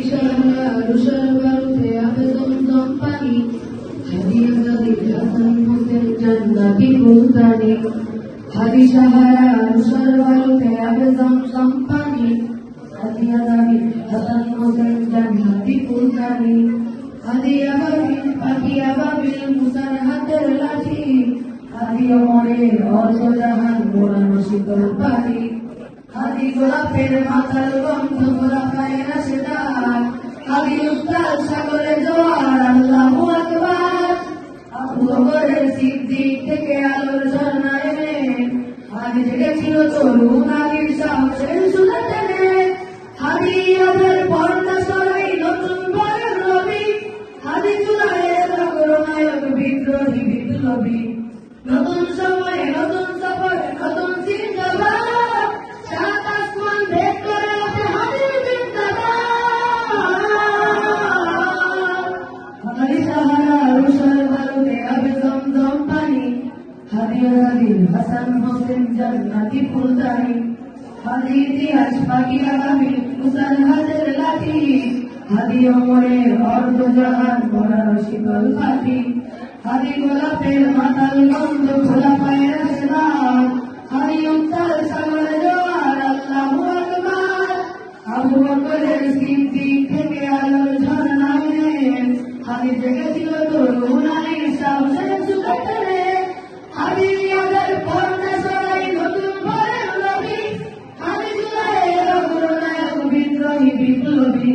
সাহারা রুশার বারুতে আবে জমজম পানি হাদি আজাদি হাসান হোসেন জান্নাতি ফুলদানি হাদি সাহারা রুশার বারুতে আবে জমজম পানি হাদি আজাদি হাসান হোসেন জান্নাতি ফুলদানি হাদি আবাবিল মুসার হাতের লাঠি হাদি অমরের অর্ধ জাহান মোড়ানো শীতল পানি হাদি গোলাপের মাথার গন্ধ গোলাপায় আসে ডাক হাদি উত্তাল সাগরে জোয়ার আল্লাহু আকবার আবু বকরের সিদ্দিক থেকে আলোর ঝর্ণা এনে হাদি জেগেছিল তরুণ আলীর সাহসের সুতা টেনে হাদি ওদের পর্দা সরাই নতুন বরের রবি হাদি জুলাইয়ের অগ্রনায়ক বিদ্রোহী বিপ্লবী নতুন সময়ে নতুন সফরে নতুন জিন্দাবাদ সাত আসমান ভেদ করে ওঠে হাদির জিন্দাবাদ হাদি সাহারা রুশার বারুতে আবে জমজম পানি হাদি আজাদির হাসান হোসেন জান্নাতি ফুলদানি হাদি ইতিহাস বাকি আগামী মুসার হাতের লাঠি হাদি অমরের অর্ধ জাহান মোড়ানো শীতল পাখি হাদি গোলাপের মাতাল গন্ধ খোলা পায়ে আসলাম হাদি উত্তাল সাগরে জোয়ার আল্লাহু আকবার আবু বকরের সিদ্দিক থেকে আলোর ঝর্ণা এনে হাদি জেগেছিল তরুণ আলীর সাহসের সুতা টেনে হাদি ওদের পর্দা সরাই নতুন বরের রবি হাদি জুলাইয়ের অগ্রনায়ক বিদ্রোহী বিপ্লবী